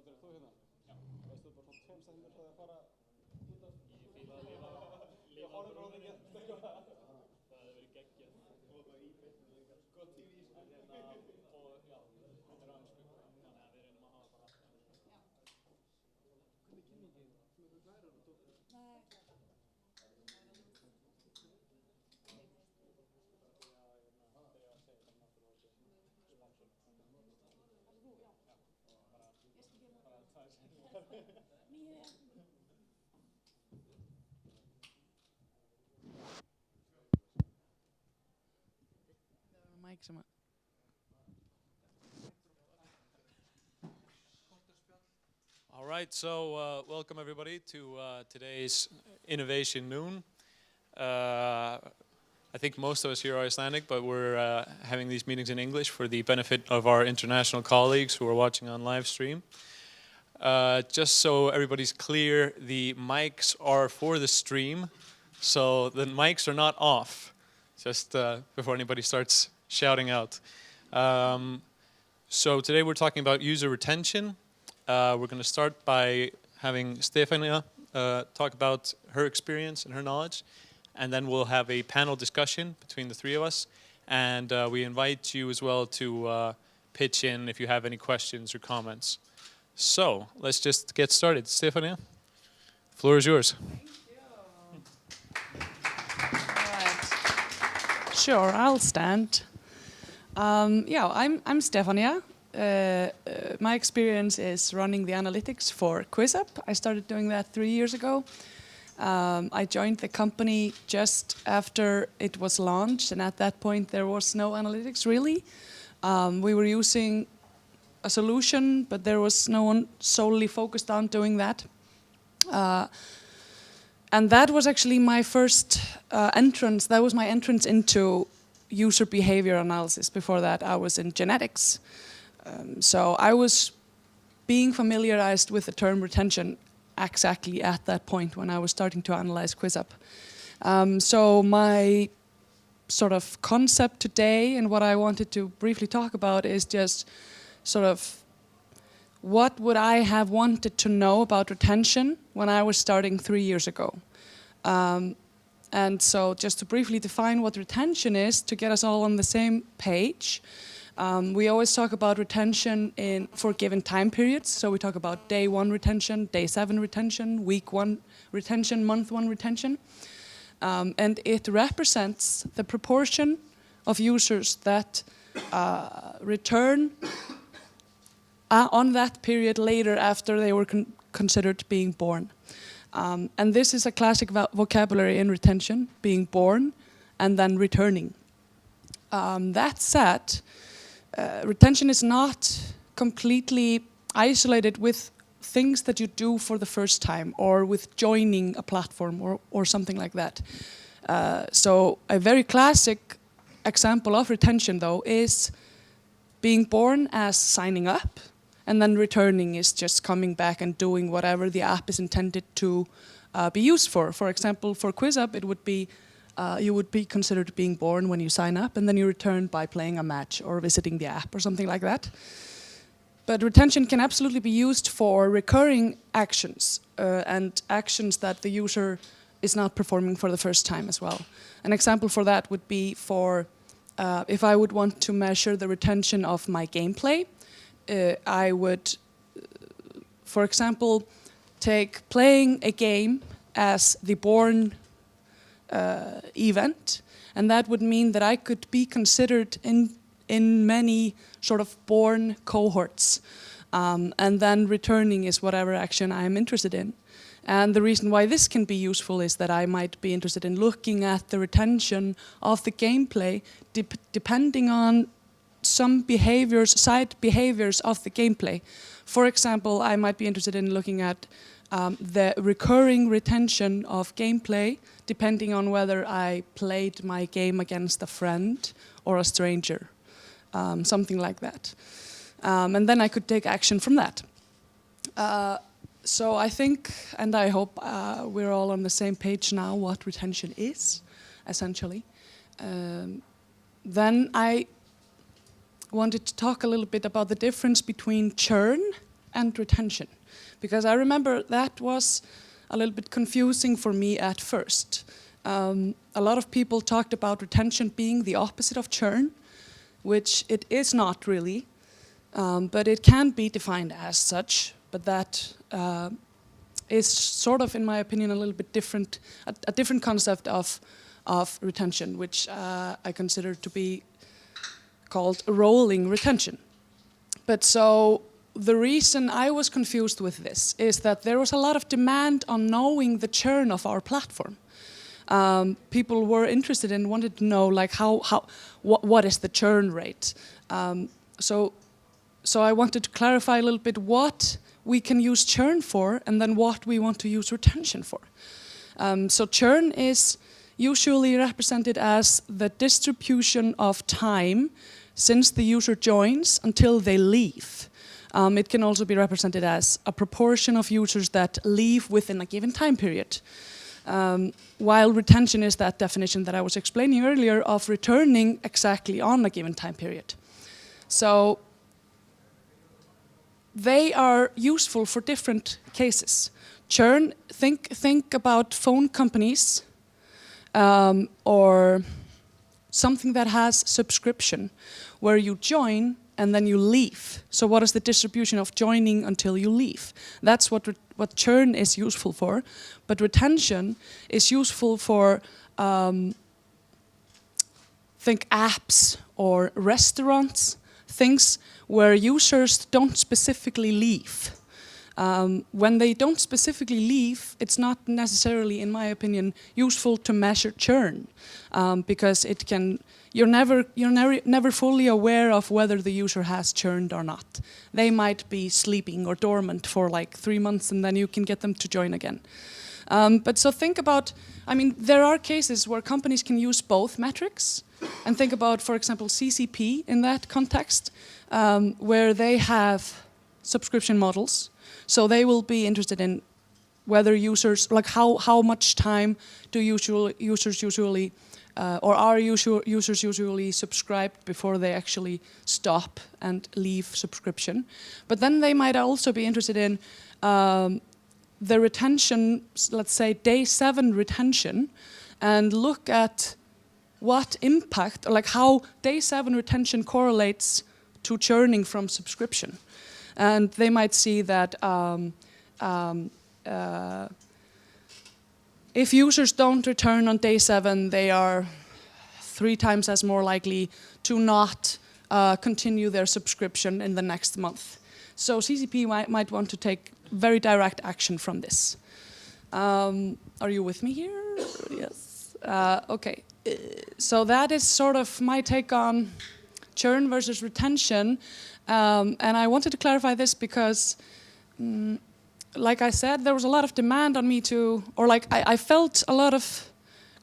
Þú hérna? Já. Veistu bara svona tóm sem þið að fara út af? Ég fíla að lifa horfður á þig ekki. Það hefur verið geggjað. Og bara í beinni, gott TV sko. Og já, þetta er aðeins sko. Þannig að við reynum að hafa bara allt aðeins. Já. Hvernig kynningin? Sem þú lærar og dóttir? Nei. All right, so welcome everybody to today's Innovation Noon. I think most of us here are Icelandic, but we're having these meetings in English for the benefit of our international colleagues who are watching on live stream. Just so everybody's clear, the mics are for the stream, so the mics are not off, just before anybody starts shouting out. So today we're talking about user retention. We're going to start by having Stefanía talk about her experience and her knowledge, and then we'll have a panel discussion between the three of us, and we invite you as well to pitch in if you have any questions or comments. So let's just get started. Stefanía, the floor is yours. Thank you. All right. Sure, I'll stand. I'm Stefanía. My experience is running the analytics for QuizUp. I started doing that 3 years ago. I joined the company just after it was launched, and at that point there was no analytics really. We were using a solution, but there was no one solely focused on doing that. And that was actually my first entrance. That was my entrance into user behavior analysis. Before that, I was in genetics. So I was being familiarized with the term retention exactly at that point when I was starting to analyze QuizUp. So my sort of concept today and what I wanted to briefly talk about is just sort of what would I have wanted to know about retention when I was starting 3 years ago. And so just to briefly define what retention is, to get us all on the same page, we always talk about retention for given time periods. So we talk about day 1 retention, day 7 retention, week 1 retention, month 1 retention. And it represents the proportion of users that return on that period later after they were considered being born. And this is a classic vocabulary in retention, being born and then returning. That said, retention is not completely isolated with things that you do for the first time or with joining a platform or something like that. So a very classic example of retention, though, is being born as signing up, and then returning is just coming back and doing whatever the app is intended to be used for. For example, for QuizUp, it would be you would be considered being born when you sign up, and then you return by playing a match or visiting the app or something like that. But retention can absolutely be used for recurring actions and actions that the user is not performing for the first time as well. An example for that would be for if I would want to measure the retention of my gameplay, I would, for example, take playing a game as the born event, and that would mean that I could be considered in many sort of born cohorts, and then returning is whatever action I'm interested in. And the reason why this can be useful is that I might be interested in looking at the retention of the gameplay depending on some behaviors, side behaviors of the gameplay. For example, I might be interested in looking at the recurring retention of gameplay depending on whether I played my game against a friend or a stranger, something like that. And then I could take action from that. So I think, and I hope we're all on the same page now what retention is, essentially. Then I wanted to talk a little bit about the difference between churn and retention? Because I remember that was a little bit confusing for me at first. A lot of people talked about retention being the opposite of churn, which it is not really, but it can be defined as such, but that is sort of, in my opinion, a little bit different, a different concept of retention, which I consider to be called rolling retention. But so the reason I was confused with this is that there was a lot of demand on knowing the churn of our platform. People were interested and wanted to know, like, what is the churn rate? So I wanted to clarify a little bit what we can use churn for, and then what we want to use retention for. So churn is usually represented as the distribution of time since the user joins until they leave. It can also be represented as a proportion of users that leave within a given time period. While retention is that definition that I was explaining earlier of returning exactly on a given time period. So they are useful for different cases. Churn, think about phone companies or something that has subscription, where you join and then you leave. So what is the distribution of joining until you leave? That's what churn is useful for. But retention is useful for, think apps or restaurants, things where users don't specifically leave. When they don't specifically leave, it's not necessarily, in my opinion, useful to measure churn, because it can. You're never fully aware of whether the user has churned or not. They might be sleeping or dormant for like 3 months, and then you can get them to join again. But so think about, I mean, there are cases where companies can use both metrics, and think about, for example, CCP in that context, where they have subscription models. So they will be interested in whether users, like how much time do users usually, or are users usually subscribed before they actually stop and leave subscription. But then they might also be interested in the retention, let's say day 7 retention, and look at what impact, like how day 7 retention correlates to churning from subscription. And they might see that if users don't return on day 7, they are 3 times as more likely to not continue their subscription in the next month. So CCP might want to take very direct action from this. Are you with me here? Yes. Okay. So that is sort of my take on churn versus retention. And I wanted to clarify this because, like I said, there was a lot of demand on me to, or like I felt a lot of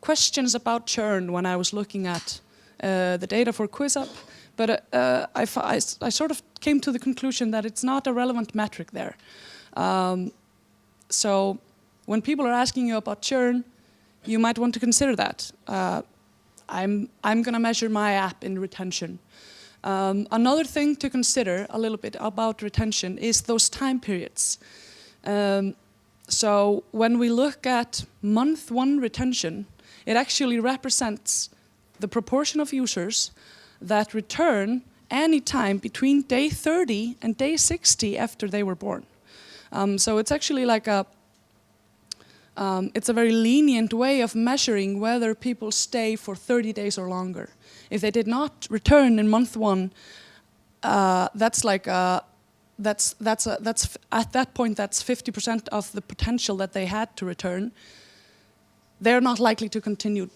questions about churn when I was looking at the data for QuizUp, but I sort of came to the conclusion that it's not a relevant metric there. So when people are asking you about churn, you might want to consider that. I'm going to measure my app in retention. Another thing to consider a little bit about retention is those time periods. So when we look at month 1 retention, it actually represents the proportion of users that return any time between day 30 and day 60 after they were born. So it's actually like it's a very lenient way of measuring whether people stay for 30 days or longer. If they did not return in month 1, that's at that point that's 50% of the potential that they had to return. They're not likely to continue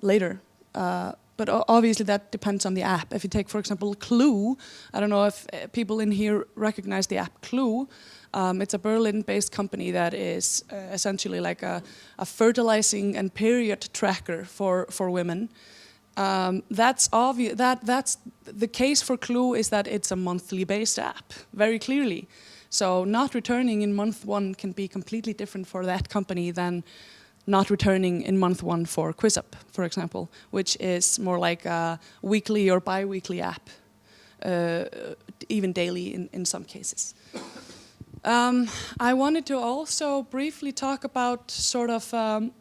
later. But obviously that depends on the app. If you take, for example, Clue, I don't know if people in here recognize the app Clue. It's a Berlin-based company that is essentially like a fertilizing and period tracker for women. That's obvious. That's the case for Clue is that it's a monthly-based app, very clearly. So not returning in month 1 can be completely different for that company than not returning in month 1 for QuizUp, for example, which is more like a weekly or bi-weekly app, even daily in some cases. I wanted to also briefly talk about sort of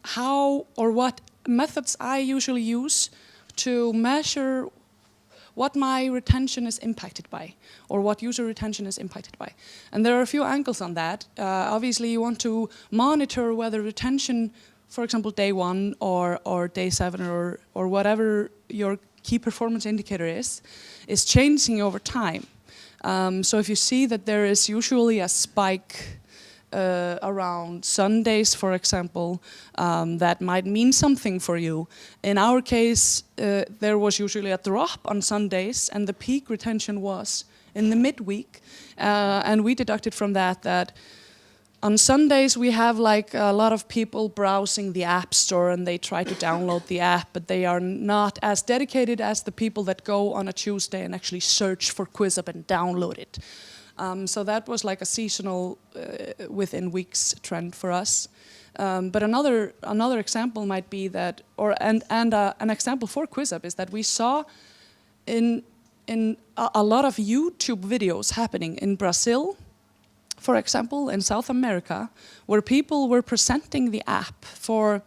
how or what methods I usually use to measure what my retention is impacted by, or what user retention is impacted by. And there are a few angles on that. Obviously, you want to monitor whether retention, for example, day 1 or day 7 or whatever your key performance indicator is changing over time. So if you see that there is usually a spike around Sundays, for example, that might mean something for you. In our case, there was usually a drop on Sundays, and the peak retention was in the midweek. And we deducted from that on Sundays we have like a lot of people browsing the App Store and they try to download the app, but they are not as dedicated as the people that go on a Tuesday and actually search for QuizUp and download it. So that was like a seasonal within weeks trend for us. But another example might be that, an example for QuizUp is that we saw in a lot of YouTube videos happening in Brazil, for example, in South America, where people were presenting the app for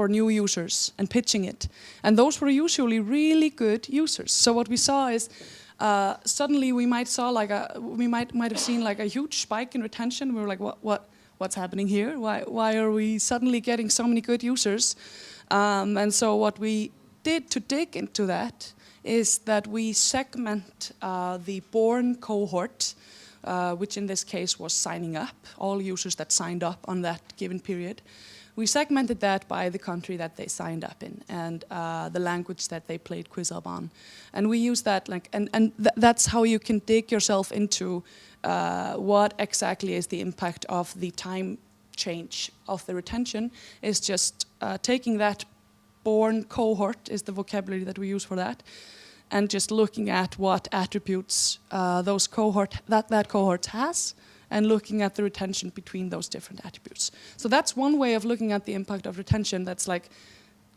new users and pitching it, and those were usually really good users. So what we saw is suddenly we might have seen like a huge spike in retention. We were like, what's happening here? Why are we suddenly getting so many good users? And so what we did to dig into that is that we segment the born cohort, which in this case was signing up, all users that signed up on that given period. We segmented that by the country that they signed up in and the language that they played QuizUp on. And we use that, that's how you can dig yourself into what exactly is the impact of the time change of the retention, is just taking that born cohort is the vocabulary that we use for that, and just looking at what attributes that cohort has, and looking at the retention between those different attributes. So that's one way of looking at the impact of retention. That's like,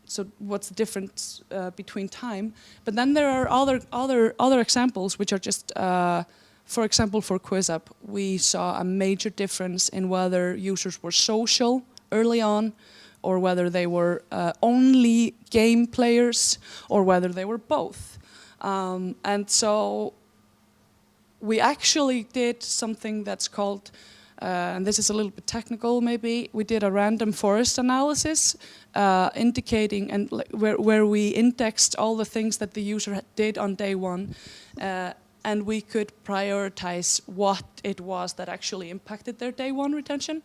so what's the difference between time? But then there are other examples which are just, for example, for QuizUp, we saw a major difference in whether users were social early on, or whether they were only game players, or whether they were both. And so we actually did something that's called, and this is a little bit technical maybe, we did a random forest analysis indicating, and where we indexed all the things that the user did on day 1, and we could prioritize what it was that actually impacted their day 1 retention.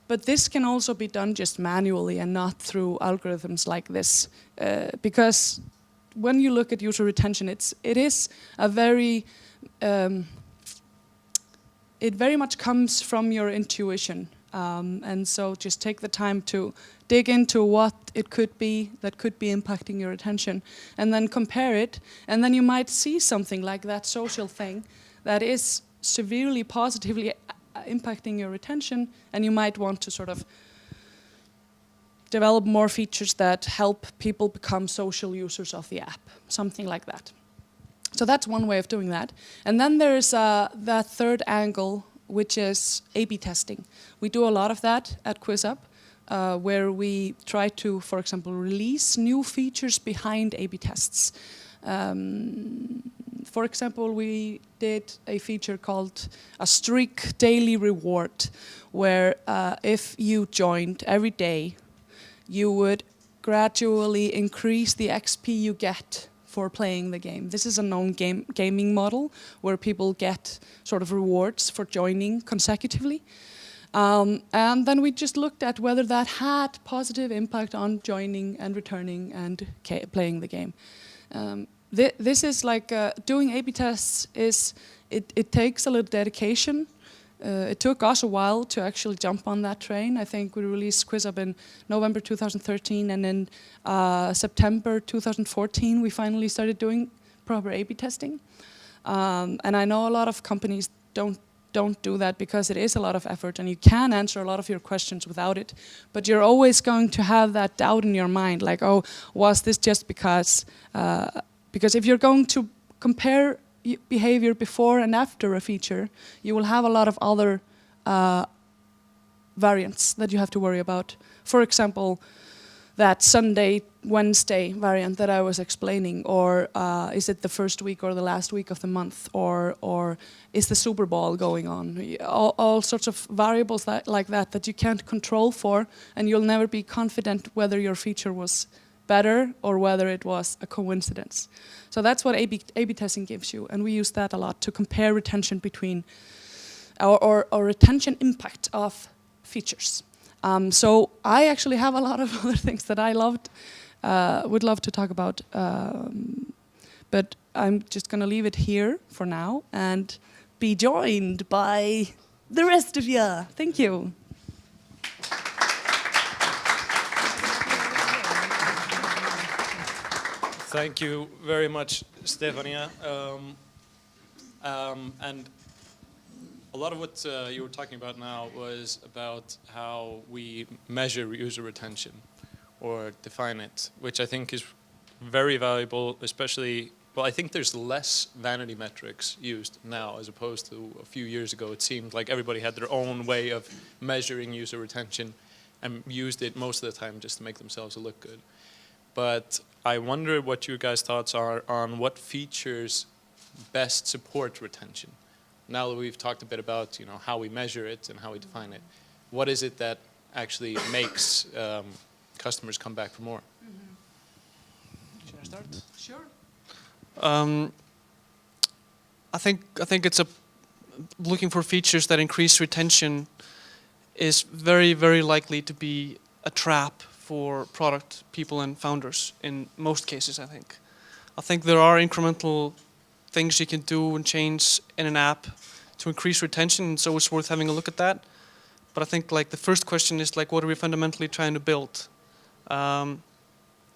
But this can also be done just manually and not through algorithms like this, because when you look at user retention, it is a very, it very much comes from your intuition, and so just take the time to dig into what it could be that could be impacting your attention, and then compare it, and then you might see something like that social thing that is severely positively impacting your retention, and you might want to sort of develop more features that help people become social users of the app, something like that. So that's one way of doing that. And then there's that third angle, which is A/B testing. We do a lot of that at QuizUp, where we try to, for example, release new features behind A/B tests. For example, we did a feature called a streak daily reward, where if you joined every day, you would gradually increase the XP you get for playing the game. This is a known gaming model where people get sort of rewards for joining consecutively. And then we just looked at whether that had positive impact on joining and returning and playing the game. This is like doing A/B tests. It takes a little dedication. It took us a while to actually jump on that train. I think we released QuizUp in November 2013, and in September 2014 we finally started doing proper A/B testing. And I know a lot of companies don't do that because it is a lot of effort, and you can answer a lot of your questions without it. But you're always going to have that doubt in your mind, like, oh, was this just because if you're going to compare behavior before and after a feature, you will have a lot of other variants that you have to worry about. For example, that Sunday, Wednesday variant that I was explaining, or is it the first week or the last week of the month, or is the Super Bowl going on? All sorts of variables like that you can't control for, and you'll never be confident whether your feature was better or whether it was a coincidence. So that's what A/B testing gives you, and we use that a lot to compare retention between or retention impact of features. So I actually have a lot of other things that I would love to talk about, but I'm just going to leave it here for now and be joined by the rest of you. Thank you. Thank you very much, Stefanía. And a lot of what you were talking about now was about how we measure user retention or define it, which I think is very valuable, especially, well, I think there's less vanity metrics used now as opposed to a few years ago. It seemed like everybody had their own way of measuring user retention and used it most of the time just to make themselves look good. But I wonder what your guys' thoughts are on what features best support retention. Now that we've talked a bit about how we measure it and how we define it, what is it that actually makes customers come back for more? Mm-hmm. Should I start? Sure. I think it's looking for features that increase retention is very, very likely to be a trap for product people and founders in most cases. I think there are incremental things you can do and change in an app to increase retention, and so it's worth having a look at that. But I think the first question is what are we fundamentally trying to build? And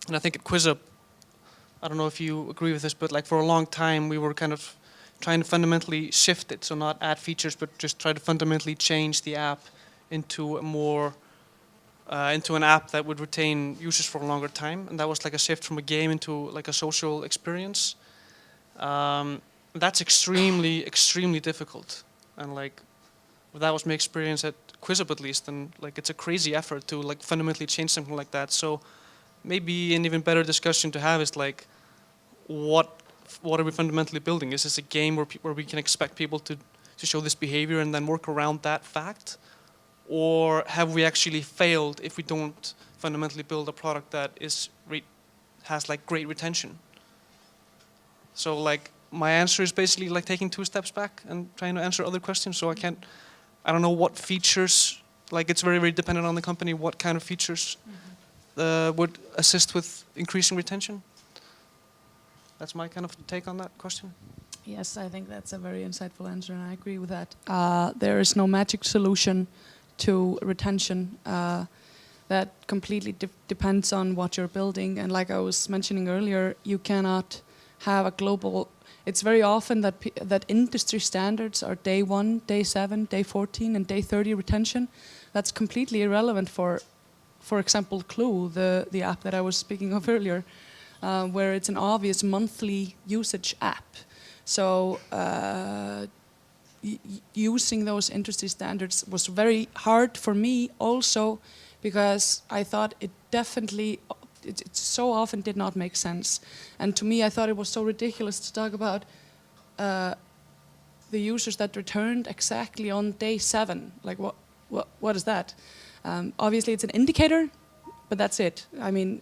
I think at QuizUp, I don't know if you agree with this, but for a long time we were kind of trying to fundamentally shift it, so not add features, but just try to fundamentally change the app into a more into an app that would retain users for a longer time, and that was a shift from a game into a social experience. That's extremely, extremely difficult, and that was my experience at QuizUp at least, and it's a crazy effort to fundamentally change something like that. So maybe an even better discussion to have is what are we fundamentally building? Is this a game where we can expect people to show this behavior and then work around that fact? Or have we actually failed if we don't fundamentally build a product that has great retention? So my answer is basically taking 2 steps back and trying to answer other questions. So I don't know what features, it's very, very dependent on the company, what kind of features would assist with increasing retention. That's my kind of take on that question. Yes, I think that's a very insightful answer, and I agree with that. There is no magic solution to retention. That completely depends on what you're building, and like I was mentioning earlier, you cannot have a global. It's very often that industry standards are day 1, day 7, day 14, and day 30 retention. That's completely irrelevant for example, Clue, the app that I was speaking of earlier, where it's an obvious monthly usage app. So using those industry standards was very hard for me also, because I thought it so often did not make sense. And to me, I thought it was so ridiculous to talk about the users that returned exactly on day 7. What is that? Obviously, it's an indicator, but that's it. I mean,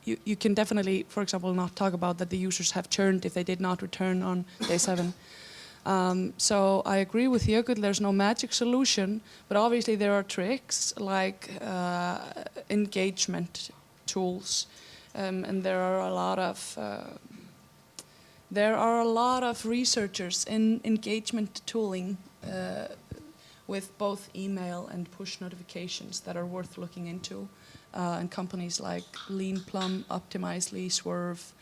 you can definitely, for example, not talk about that the users have churned if they did not return on day 7. So I agree with Jökull, there's no magic solution, but obviously there are tricks like engagement tools, and there are a lot of researchers in engagement tooling with both email and push notifications that are worth looking into, and companies like Lean Plum, Optimizely, Swerve,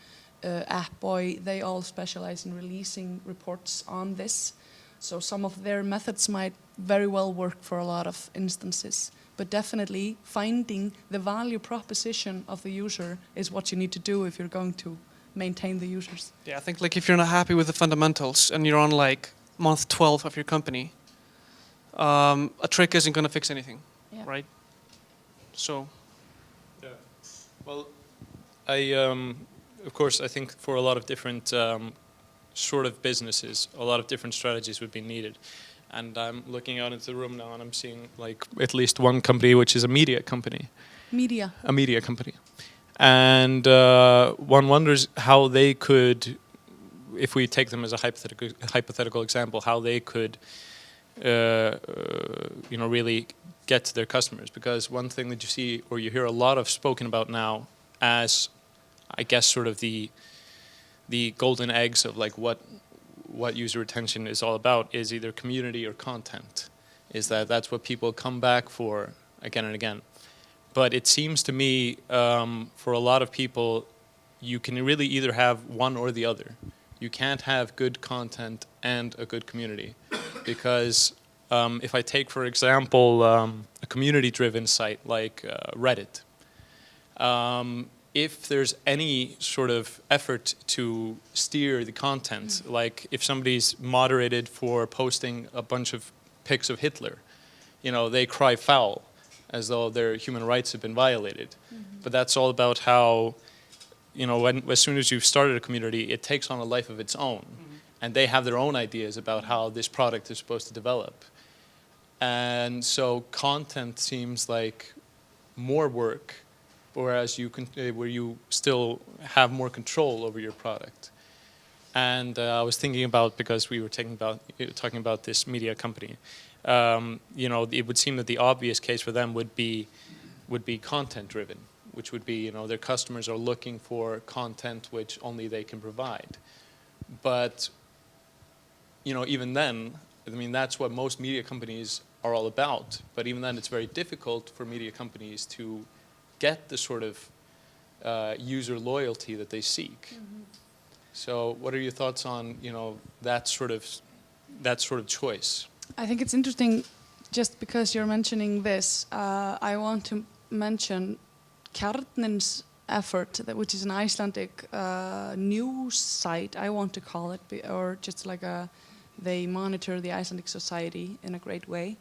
AppBoy, they all specialize in releasing reports on this. So some of their methods might very well work for a lot of instances. But definitely finding the value proposition of the user is what you need to do if you're going to maintain the users. Yeah, I think like if you're not happy with the fundamentals and you're on like month 12 of your company, a trick isn't going to fix anything, Yeah. right? So. Yeah. Well, of course, I think for a lot of different sort of businesses, a lot of different strategies would be needed. And I'm looking out into the room now, and I'm seeing like at least one company, which is a media company. A media company. And one wonders how they could, if we take them as a hypothetical example, how they could, really get to their customers. Because one thing that you see or you hear a lot of spoken about now, as I guess sort of the golden eggs of like what user retention is all about, is either community or content. Is that's what people come back for again and again. But it seems to me, for a lot of people, you can really either have one or the other. You can't have good content and a good community. Because if I take, for example, a community-driven site like Reddit, if there's any sort of effort to steer the content, like if somebody's moderated for posting a bunch of pics of Hitler, they cry foul, as though their human rights have been violated. Mm-hmm. But that's all about how, as soon as you've started a community, it takes on a life of its own. Mm-hmm. And they have their own ideas about how this product is supposed to develop. And so content seems like more work, whereas where you still have more control over your product. And I was thinking about, because we were talking about this media company, it would seem that the obvious case for them would be content driven, which would be, their customers are looking for content which only they can provide. But, even then, that's what most media companies are all about. But even then, it's very difficult for media companies to get the sort of user loyalty that they seek. Mm-hmm. So what are your thoughts on, that sort of choice? I think it's interesting, just because you're mentioning this, I want to mention Kjarnin's effort, which is an Icelandic news site, I want to call it, or just like they monitor the Icelandic society in a great way.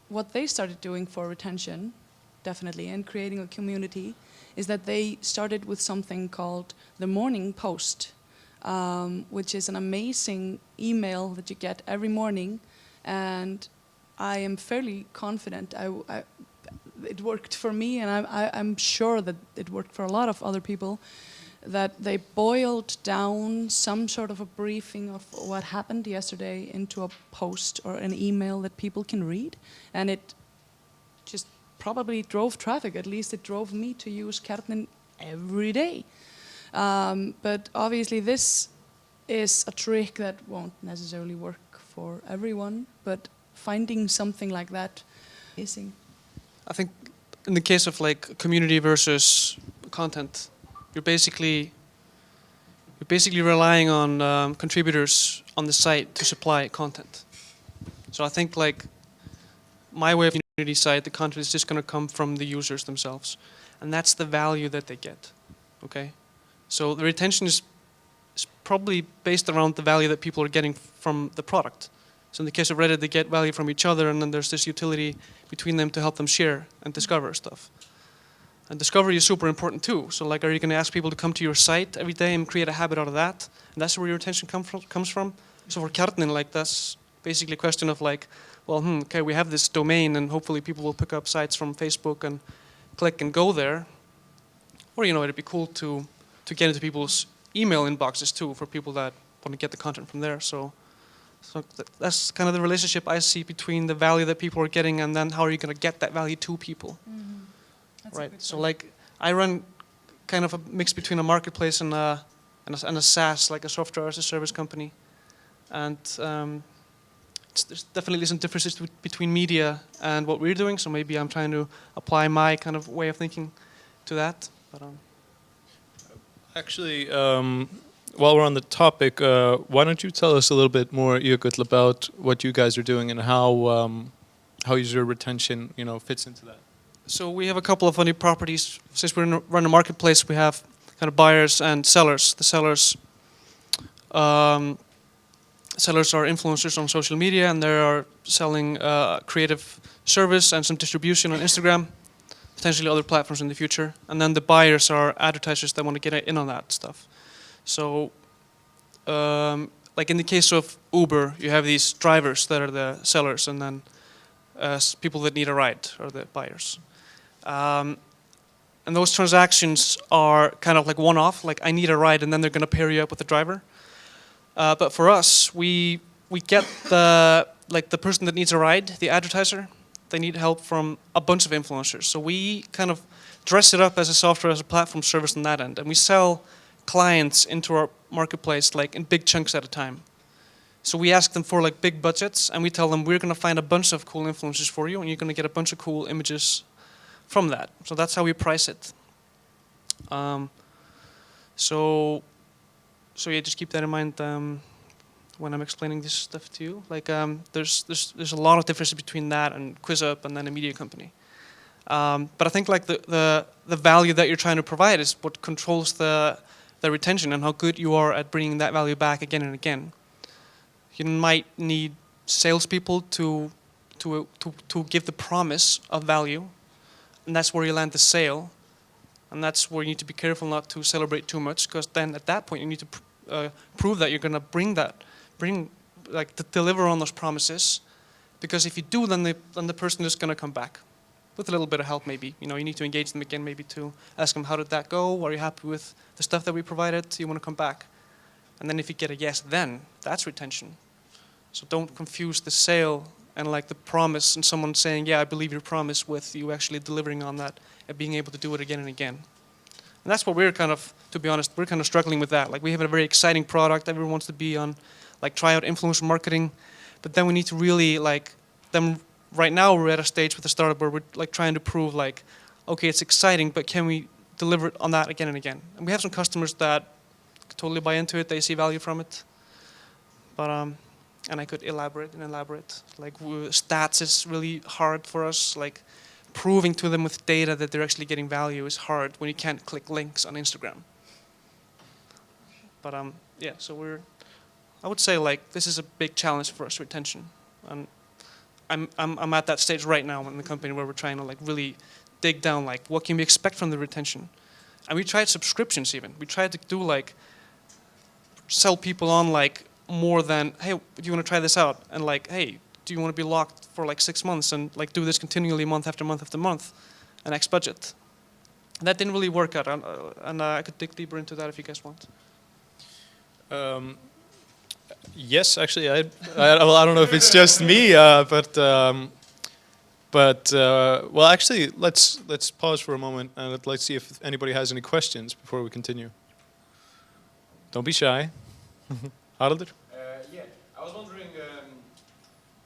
What they started doing for retention, definitely, and creating a community, is that they started with something called the Morning Post, which is an amazing email that you get every morning, and I am fairly confident it worked for me, and I'm sure that it worked for a lot of other people, that they boiled down some sort of a briefing of what happened yesterday into a post or an email that people can read, and it just probably drove traffic. At least it drove me to use Kjarnin every day. But obviously this is a trick that won't necessarily work for everyone, but finding something like that is amazing. I think in the case of like community versus content, you're basically relying on contributors on the site to supply content. So I think like my way of community site, the content is just going to come from the users themselves, and that's the value that they get. Okay, so the retention is probably based around the value that people are getting from the product. So in the case of Reddit, they get value from each other, and then there's this utility between them to help them share and discover stuff. And discovery is super important too. So like, are you going to ask people to come to your site every day and create a habit out of that? And that's where your retention comes from. So for Kjarnin, like, that's basically a question of like, well, okay, we have this domain, and hopefully people will pick up sites from Facebook and click and go there. Or, it'd be cool to get into people's email inboxes too, for people that want to get the content from there. So that's kind of the relationship I see between the value that people are getting, and then how are you going to get that value to people. Mm-hmm. Right. So like, I run kind of a mix between a marketplace and a SaaS, like a software as a service company. And there's definitely some differences between media and what we're doing. So maybe I'm trying to apply my kind of way of thinking to that. But actually, while we're on the topic, why don't you tell us a little bit more, Jökull, about what you guys are doing and how user retention, fits into that? So we have a couple of funny properties. Since we run a marketplace, we have kind of buyers and sellers. The sellers are influencers on social media, and they are selling creative service and some distribution on Instagram, potentially other platforms in the future. And then the buyers are advertisers that want to get in on that stuff. So, like in the case of Uber, you have these drivers that are the sellers, and then people that need a ride are the buyers. And those transactions are kind of like one-off, like I need a ride, and then they're going to pair you up with the driver. But for us, we get the person that needs a ride, the advertiser. They need help from a bunch of influencers. So we kind of dress it up as a software, as a platform service on that end, and we sell clients into our marketplace like in big chunks at a time. So we ask them for like big budgets, and we tell them we're going to find a bunch of cool influencers for you, and you're going to get a bunch of cool images from that. So that's how we price it. So yeah, just keep that in mind when I'm explaining this stuff to you. Like there's a lot of differences between that and QuizUp and then a media company. But I think like the value that you're trying to provide is what controls the retention and how good you are at bringing that value back again and again. You might need salespeople to give the promise of value, and that's where you land the sale. And that's where you need to be careful not to celebrate too much, because then at that point you need to prove that you're going to deliver on those promises. Because if you do, then the person is going to come back with a little bit of help. Maybe you need to engage them again, maybe to ask them, how did that go? Are you happy with the stuff that we provided? Do you want to come back? And then if you get a yes, then that's retention. So don't confuse the sale and like the promise and someone saying, yeah, I believe your promise, with you actually delivering on that and being able to do it again and again. And that's what we're kind of, to be honest, we're kind of struggling with that. Like we have a very exciting product, everyone wants to be on, like try out influencer marketing, but then we need to really right now we're at a stage with the startup where we're like trying to prove like, okay, it's exciting, but can we deliver it on that again and again? And we have some customers that totally buy into it, they see value from it. But and I could elaborate. Like stats is really hard for us. Like proving to them with data that they're actually getting value is hard when you can't click links on Instagram. But yeah, so I would say like this is a big challenge for us, retention. And I'm at that stage right now in the company where we're trying to like really dig down, like what can we expect from the retention? And we tried subscriptions even. We tried to do like sell people on like more than, hey, do you want to try this out? And like, hey, do you want to be locked for like 6 months and like do this continually month after month after month, an X budget? And that didn't really work out, and I could dig deeper into that if you guys want. Yes, actually, I don't know if it's just me, but well, actually, let's pause for a moment and let's see if anybody has any questions before we continue. Don't be shy. Haraldur? Yeah, I was wondering,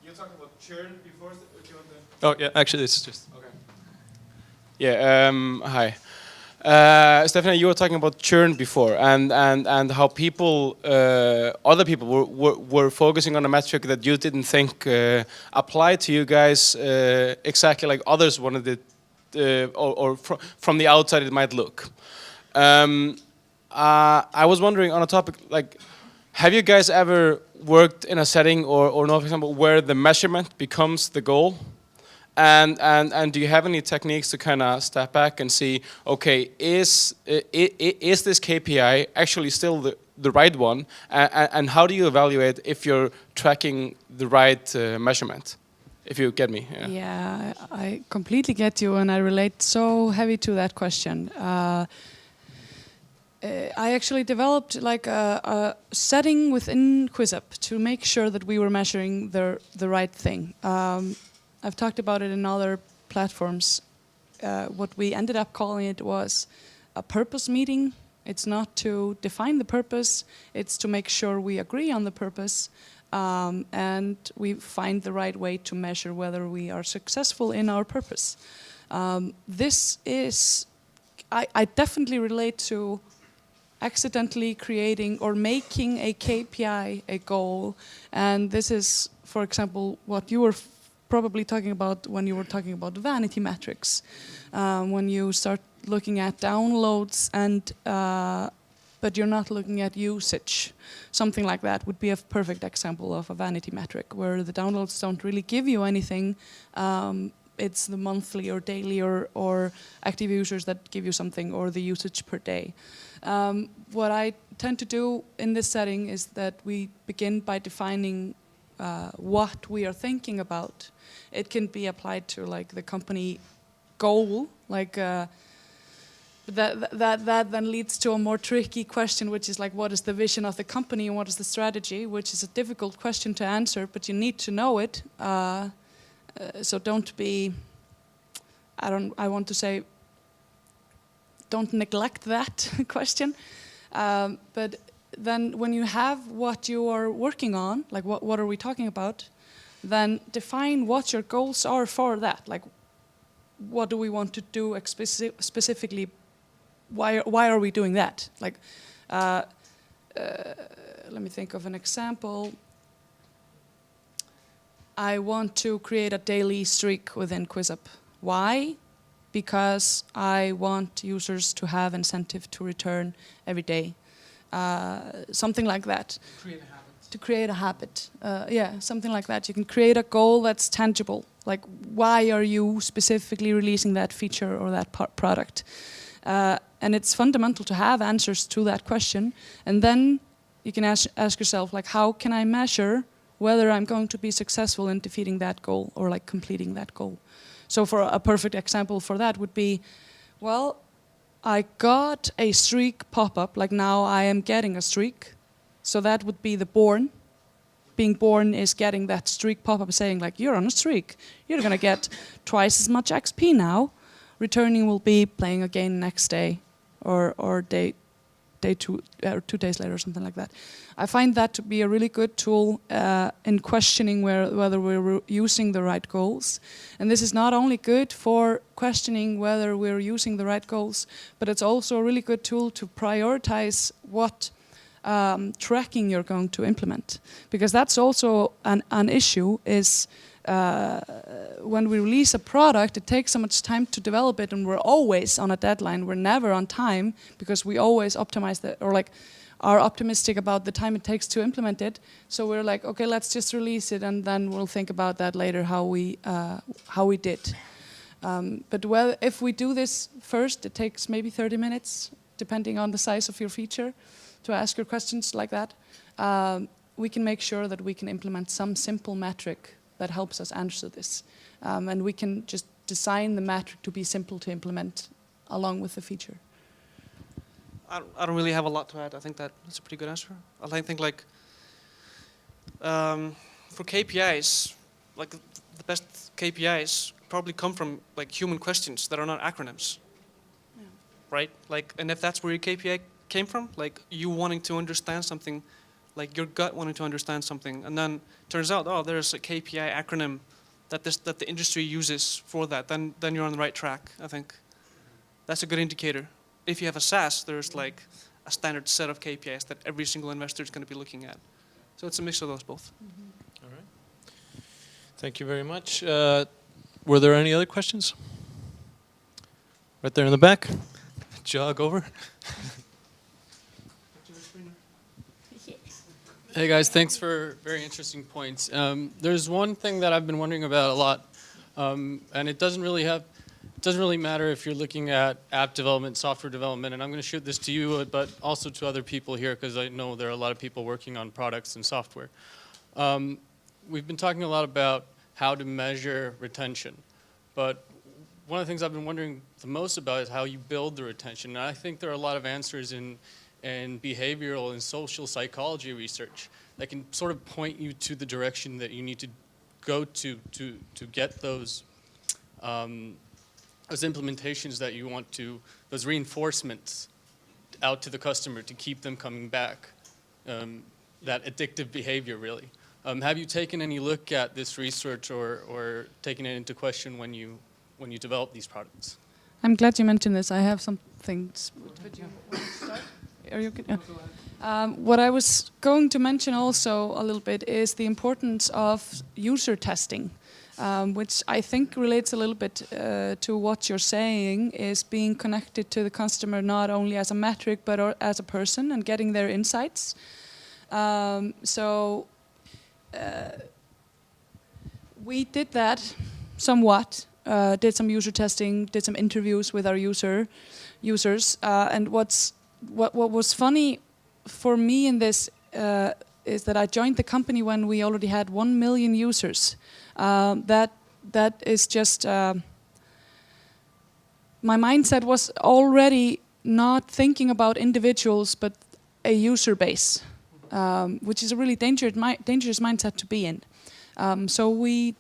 you talked about churn before. Oh yeah, actually, this is just. Okay. Yeah. Hi. Stefanía, you were talking about churn before, and how people, other people were focusing on a metric that you didn't think applied to you guys exactly like others wanted it, or from the outside it might look. I was wondering on a topic like, have you guys ever worked in a setting or know, for example, where the measurement becomes the goal? And do you have any techniques to kind of step back and see, okay, is this KPI actually still the right one? And how do you evaluate if you're tracking the right measurement? If you get me. Yeah, I completely get you, and I relate so heavy to that question. I actually developed like a setting within QuizUp to make sure that we were measuring the right thing. I've talked about it in other platforms. What we ended up calling it was a purpose meeting. It's not to define the purpose, it's to make sure we agree on the purpose, and we find the right way to measure whether we are successful in our purpose. This is, I definitely relate to accidentally creating or making a KPI a goal, and this is, for example, what you were probably talking about when you were talking about vanity metrics. When you start looking at downloads and but you're not looking at usage. Something like that would be a perfect example of a vanity metric, where the downloads don't really give you anything. It's the monthly or daily or active users that give you something, or the usage per day. What I tend to do in this setting is that we begin by defining what we are thinking about. It can be applied to like the company goal, like that then leads to a more tricky question, which is like, what is the vision of the company and what is the strategy, which is a difficult question to answer, but you need to know it. So don't be, I want to say, don't neglect that question. But then when you have what you are working on, like what are we talking about, then define what your goals are for that. Like, what do we want to do specifically? Why are we doing that? Like, let me think of an example. I want to create a daily streak within QuizUp. Why? Because I want users to have incentive to return every day. Something like that. Create a habit. To create a habit. Yeah, something like that. You can create a goal that's tangible. Like, why are you specifically releasing that feature or that product? And it's fundamental to have answers to that question. And then you can ask yourself, like, how can I measure whether I'm going to be successful in defeating that goal or like completing that goal? So for a perfect example for that would be, well, I got a streak pop-up, like now I am getting a streak. So that would be the born. Being born is getting that streak pop-up saying like, you're on a streak. You're gonna get twice as much XP now. Returning will be playing again next day or day 2 or 2 days later or something like that. I find that to be a really good tool in questioning whether we're using the right goals. And this is not only good for questioning whether we're using the right goals, but it's also a really good tool to prioritize what tracking you're going to implement. Because that's also an issue is when we release a product, it takes so much time to develop it, and we're always on a deadline. We're never on time because we always optimize are optimistic about the time it takes to implement it. So we're like, okay, let's just release it, and then we'll think about that later how we did. But if we do this first, it takes maybe 30 minutes, depending on the size of your feature, to ask your questions like that. We can make sure that we can implement some simple metric that helps us answer this. And we can just design the metric to be simple to implement along with the feature. I don't really have a lot to add. I think that's a pretty good answer. I think like for KPIs, like the best KPIs probably come from like human questions that are not acronyms, right? Like, and if that's where your KPI came from, like you wanting to understand something, like your gut wanting to understand something, and then turns out, oh, there's a KPI acronym that the industry uses for that, then you're on the right track. I think that's a good indicator. If you have a SaaS, there's like a standard set of KPIs that every single investor is going to be looking at. So it's a mix of those both. Mm-hmm. All right. Thank you very much. Were there any other questions? Right there in the back. Jog over. Hey guys, thanks for very interesting points. There's one thing that I've been wondering about a lot, and it doesn't really matter if you're looking at app development, software development, and I'm going to shoot this to you, but also to other people here, because I know there are a lot of people working on products and software. We've been talking a lot about how to measure retention, but one of the things I've been wondering the most about is how you build the retention. And I think there are a lot of answers in behavioral and social psychology research that can sort of point you to the direction that you need to go to get those implementations that you want to, those reinforcements out to the customer to keep them coming back, that addictive behavior really. Have you taken any look at this research or taken it into question when you develop these products? I'm glad you mentioned this. I have some things. Would you want to start? Are you good? What I was going to mention also a little bit is the importance of user testing. which I think relates a little bit to what you're saying, is being connected to the customer not only as a metric but as a person and getting their insights. We did that somewhat, did some user testing, did some interviews with our users, and what was funny for me in this is that I joined the company when we already had 1 million users. That is just my mindset was already not thinking about individuals but a user base, which is a really dangerous mindset to be in. So we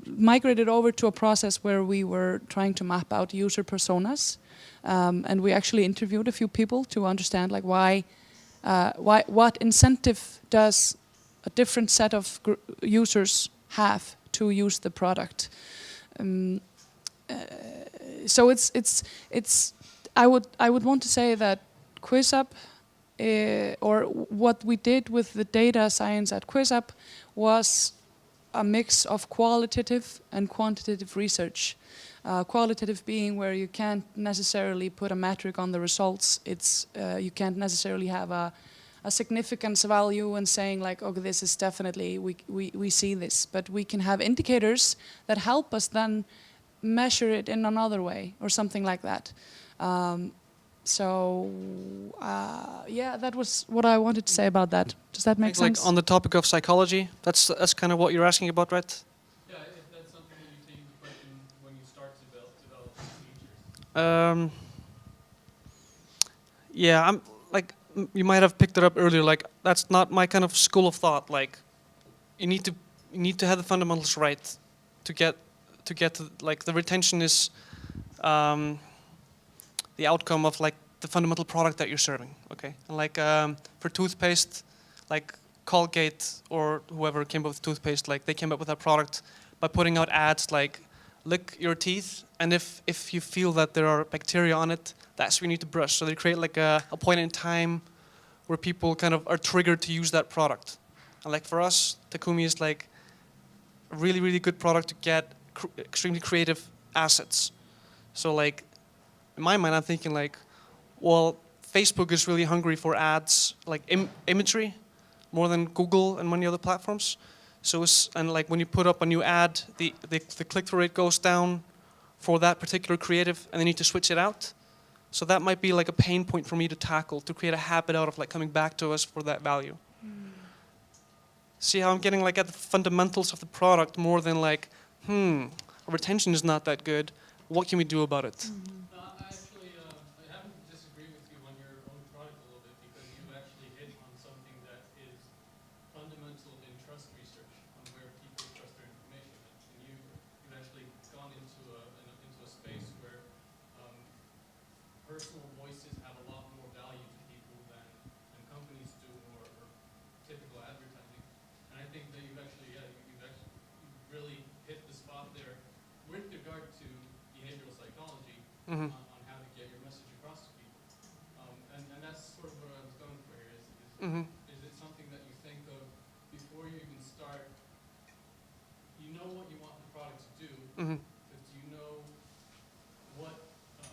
migrated over to a process where we were trying to map out user personas, and we actually interviewed a few people to understand like what incentive does a different set of users have to use the product. So I would want to say that QuizUp, or what we did with the data science at QuizUp, was a mix of qualitative and quantitative research. Qualitative being where you can't necessarily put a metric on the results. You can't necessarily have a significance value and saying like, okay, this is definitely, we see this. But we can have indicators that help us then measure it in another way or something like that. Yeah, that was what I wanted to say about that. Does that make sense? Like on the topic of psychology, that's kind of what you're asking about, right? Yeah, if that's something that you take into question when you start to develop features. Yeah, I'm like, you might have picked it up earlier. Like that's not my kind of school of thought. Like you need to have the fundamentals right to get to like the retention is the outcome of like the fundamental product that you're serving. Okay, and like for toothpaste, like Colgate or whoever came up with toothpaste, like they came up with that product by putting out ads like lick your teeth, and if you feel that there are bacteria on it, that's when you need to brush. So they create like a point in time where people kind of are triggered to use that product. And like for us, Takumi is like a really, really good product to get extremely creative assets. So like in my mind, I'm thinking like, well, Facebook is really hungry for ads, like imagery, more than Google and many other platforms. So and like when you put up a new ad, the click-through rate goes down for that particular creative, and they need to switch it out. So that might be like a pain point for me to tackle, to create a habit out of like coming back to us for that value. See how I'm getting like at the fundamentals of the product more than like, retention is not that good. What can we do about it? I happen to disagree with you on your own product a little bit, because you actually hit on something that is fundamental in trust research on where people trust their information. And you've actually gone into a space where personal voices have a lot more value to people than companies do or typical advertising. And I think that you've really hit the spot there with regard to behavioral psychology. On how to get your message across to people. And that's sort of what I was going for here. Is it something that you think of before you even start? You know what you want the product to do, but do you know what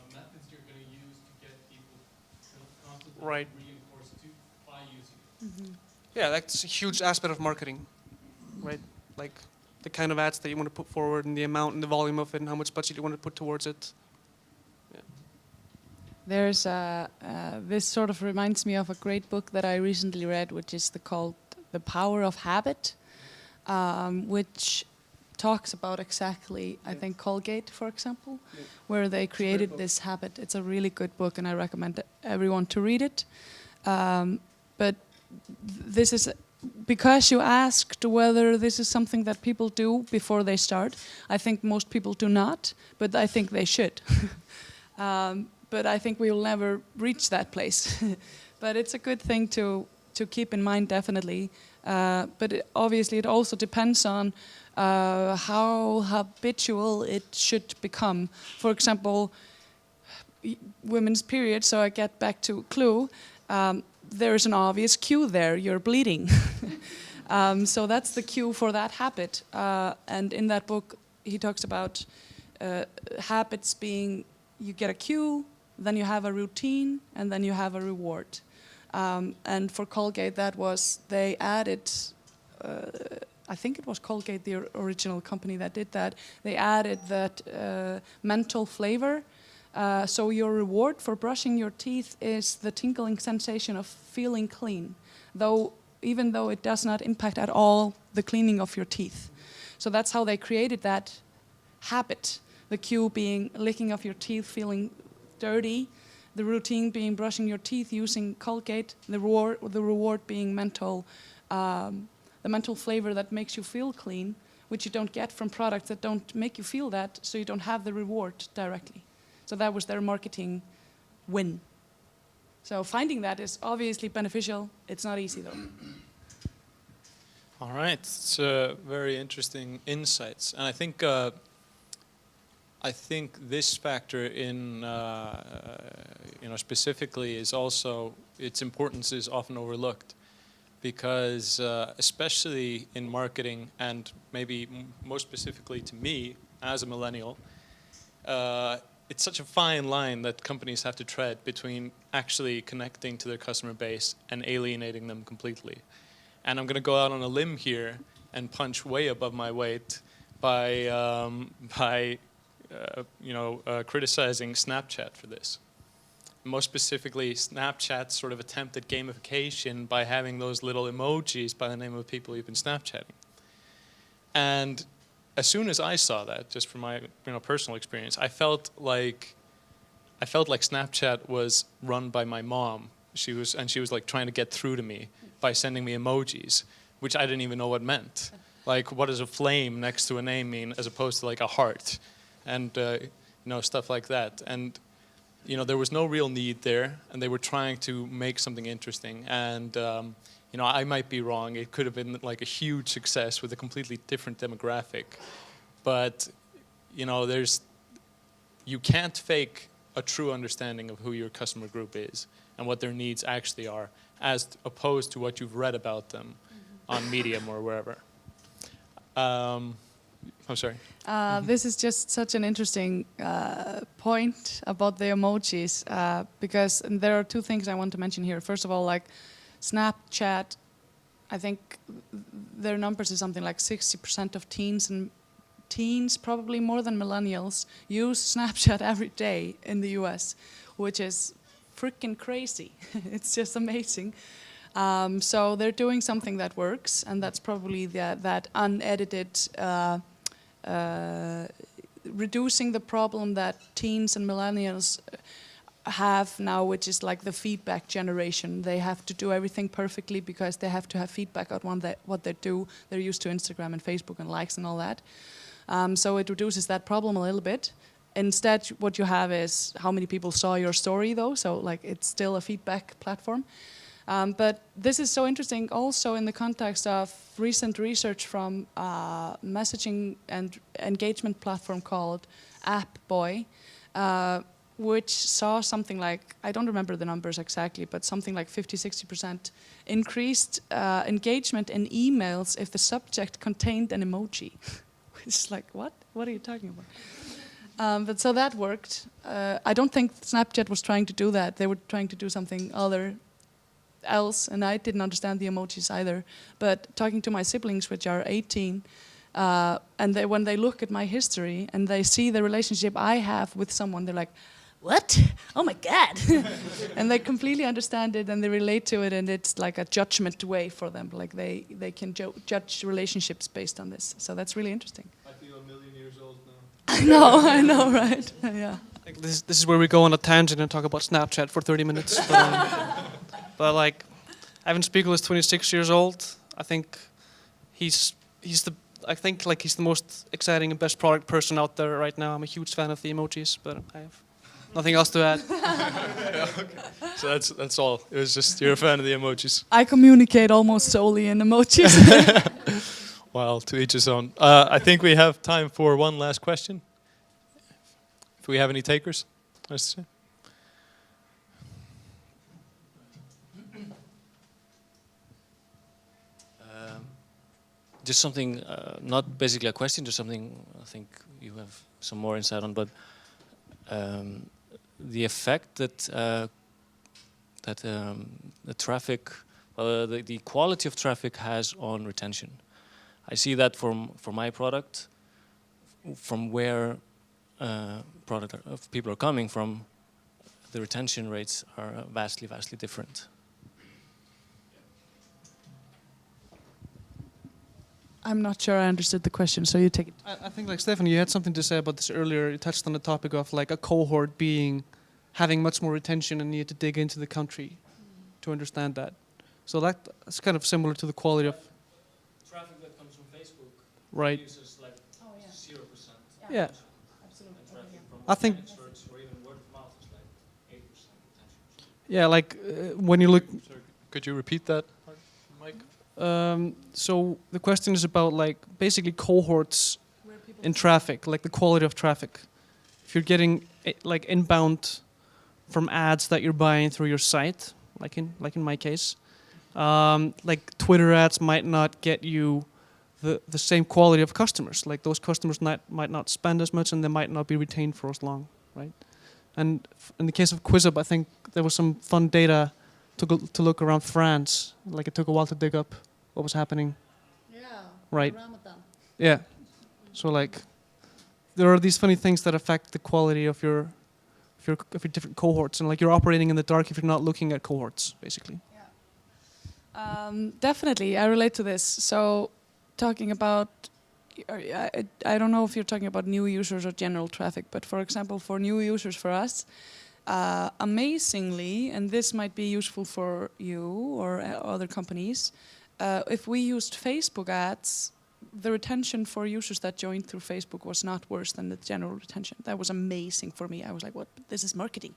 methods you're going to use to get people to constantly reinforced by using it? Yeah, that's a huge aspect of marketing, right? Like the kind of ads that you want to put forward and the amount and the volume of it and how much budget you want to put towards it. There's this sort of reminds me of a great book that I recently read, which is called The Power of Habit, which talks about exactly, I think, Colgate, for example, where they created this habit. It's a really good book, and I recommend everyone to read it. But this is, because you asked whether this is something that people do before they start, I think most people do not, but I think they should. But I think we will never reach that place. But it's a good thing to keep in mind, definitely. But obviously it also depends on how habitual it should become. For example, women's period, so I get back to Clue, there is an obvious cue there, you're bleeding. So that's the cue for that habit. And in that book, he talks about habits being, you get a cue, then you have a routine, and then you have a reward. And for Colgate, that was, they added, I think it was Colgate, the original company that did that. They added that mental flavor. So your reward for brushing your teeth is the tingling sensation of feeling clean, even though it does not impact at all the cleaning of your teeth. So that's how they created that habit. The cue being licking of your teeth, feeling dirty. The routine being brushing your teeth using Colgate. The reward being mental, the mental flavor that makes you feel clean, which you don't get from products that don't make you feel that, so you don't have the reward directly. So that was their marketing win. So finding that is obviously beneficial. It's not easy though. All right, it's very interesting insights, and I think this factor in specifically is also, its importance is often overlooked, because especially in marketing, and maybe most specifically to me as a millennial, it's such a fine line that companies have to tread between actually connecting to their customer base and alienating them completely. And I'm going to go out on a limb here and punch way above my weight by criticizing Snapchat for this. Most specifically, Snapchat's sort of attempt at gamification by having those little emojis by the name of people you've been Snapchatting. And as soon as I saw that, just from my personal experience, I felt like Snapchat was run by my mom. She was like trying to get through to me by sending me emojis, which I didn't even know what meant. Like, what does a flame next to a name mean, as opposed to like a heart, and stuff like that. And there was no real need there, and they were trying to make something interesting. And I might be wrong. It could have been like a huge success with a completely different demographic. But you can't fake a true understanding of who your customer group is and what their needs actually are, as opposed to what you've read about them on Medium or wherever. I'm sorry. This is just such an interesting point about the emojis, because there are two things I want to mention here. First of all, like Snapchat, I think their numbers is something like 60% of teens, probably more than millennials, use Snapchat every day in the US, which is freaking crazy. It's just amazing. So they're doing something that works, and that's probably that unedited, reducing the problem that teens and millennials have now, which is like the feedback generation. They have to do everything perfectly because they have to have feedback on what they do. They're used to Instagram and Facebook and likes and all that. So it reduces that problem a little bit. Instead, what you have is how many people saw your story, though. So like it's still a feedback platform. But this is so interesting also in the context of recent research from a messaging and engagement platform called AppBoy, which saw something like, I don't remember the numbers exactly, but something like 50-60% increased engagement in emails if the subject contained an emoji. It's like, what? What are you talking about? But so that worked. I don't think Snapchat was trying to do that. They were trying to do something else, and I didn't understand the emojis either. But talking to my siblings, which are 18, and when they look at my history and they see the relationship I have with someone, they're like, what? Oh my God. And they completely understand it and they relate to it, and it's like a judgment way for them. Like they can judge relationships based on this. So that's really interesting. I feel a million years old now. I know, right? Yeah. Like this is where we go on a tangent and talk about Snapchat for 30 minutes. But like, Evan Spiegel is 26 years old. I think he's the most exciting and best product person out there right now. I'm a huge fan of the emojis, but I have nothing else to add. Yeah, okay. So that's all. It was just, you're a fan of the emojis. I communicate almost solely in emojis. Well, to each his own. I think we have time for one last question. If we have any takers, let's see. just something, not basically a question, just something I think you have some more insight on, but the effect that the traffic, the quality of traffic has on retention. I see that for my product, from where people are coming from, the retention rates are vastly different. I'm not sure I understood the question, so you take it. I think, like, Stefanía, you had something to say about this earlier. You touched on the topic of like a cohort having much more retention, and you had to dig into the country to understand that. So that's kind of similar to the quality of Traffic that comes from Facebook, right? uses like 0%. Yeah. Absolutely. And traffic from I think- organic search or even word of mouth is like 8% retention. Yeah, like when you look. Sorry, could you repeat that, Mike? So the question is about like basically cohorts in traffic, like the quality of traffic. If you're getting like inbound from ads that you're buying through your site, like in my case, like Twitter ads might not get you the same quality of customers. Like those customers might not spend as much, and they might not be retained for as long, right? And in the case of QuizUp, I think there was some fun data to look around France. Like it took a while to dig up what was happening. Yeah. Right. Ramadan. Yeah. So like, there are these funny things that affect the quality of your different cohorts, and like you're operating in the dark if you're not looking at cohorts, basically. Definitely, I relate to this. So, talking about, I don't know if you're talking about new users or general traffic, but for example, for new users for us, amazingly, and this might be useful for you or other companies, if we used Facebook ads, the retention for users that joined through Facebook was not worse than the general retention. That was amazing for me. I was like, what? This is marketing.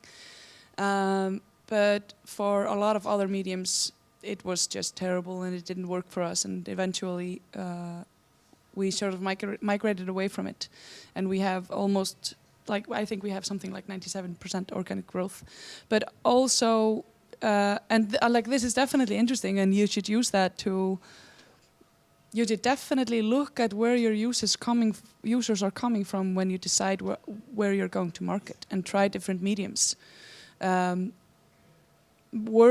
But for a lot of other mediums, it was just terrible and it didn't work for us. And eventually, we sort of migrated away from it. And we have almost, like, I think we have something like 97% organic growth. But also, like, this is definitely interesting, and you should use that to. You should definitely look at where your users are coming from when you decide where you're going to market, and try different mediums. Word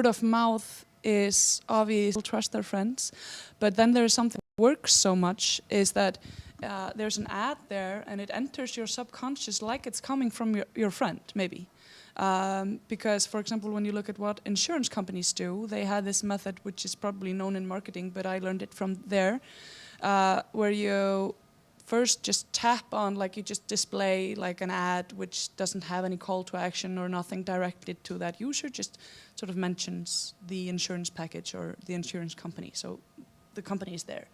of mouth is obvious, people trust their friends, but then there's something that works so much is that there's an ad there and it enters your subconscious like it's coming from your friend, maybe. Because, for example, when you look at what insurance companies do, they have this method which is probably known in marketing, but I learned it from there, where you first just tap on, like you just display like an ad which doesn't have any call to action or nothing directed to that user, just sort of mentions the insurance package or the insurance company, so the company is there.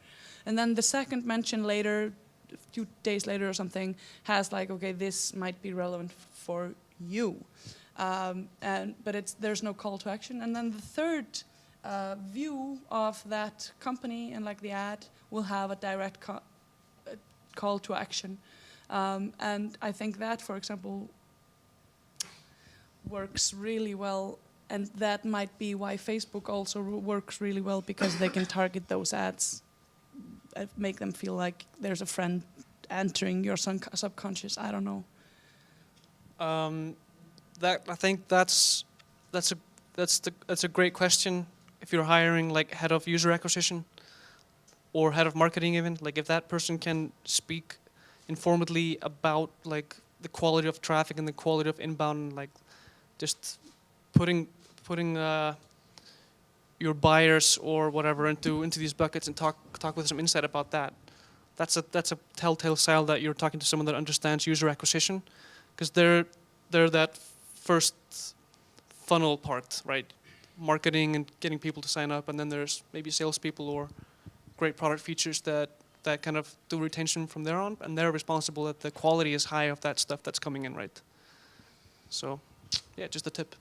And then the second mention later, a few days later or something, has like, okay, this might be relevant for you, but there's no call to action. And then the third view of that company and like the ad will have a direct call to action, and I think that, for example, works really well, and that might be why Facebook also works really well, because they can target those ads, make them feel like there's a friend entering your subconscious. I don't know. I think that's a great question. If you're hiring like head of user acquisition or head of marketing, even like if that person can speak informedly about like the quality of traffic and the quality of inbound, like just putting your buyers or whatever into these buckets and talk with some insight about that. That's a telltale sign that you're talking to someone that understands user acquisition, because they're that first funnel part, right? Marketing and getting people to sign up, and then there's maybe salespeople or great product features that kind of do retention from there on, and they're responsible that the quality is high of that stuff that's coming in, right? So, yeah, just a tip.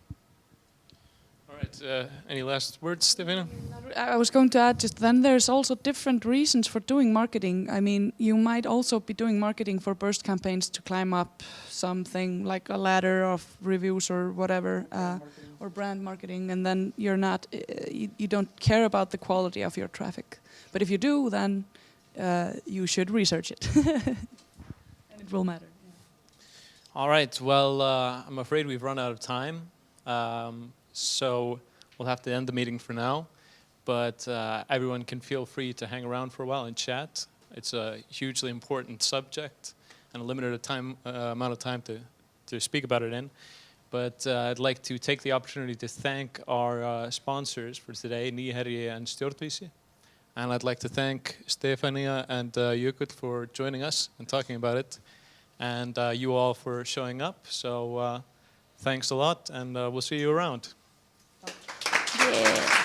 All right, any last words, Stefanía? I was going to add, just then there's also different reasons for doing marketing. I mean, you might also be doing marketing for burst campaigns to climb up something like a ladder of reviews or whatever, or brand marketing, and then you're not, you don't care about the quality of your traffic. But if you do, then you should research it. And it will matter. All right. Well, I'm afraid we've run out of time. So we'll have to end the meeting for now. But everyone can feel free to hang around for a while and chat. It's a hugely important subject and a limited amount of time to speak about it in. But I'd like to take the opportunity to thank our sponsors for today, Nýherji and Stjórnvísi. And I'd like to thank Stefanía and Jökull for joining us and talking about it. And you all for showing up. So thanks a lot, and we'll see you around. Yeah.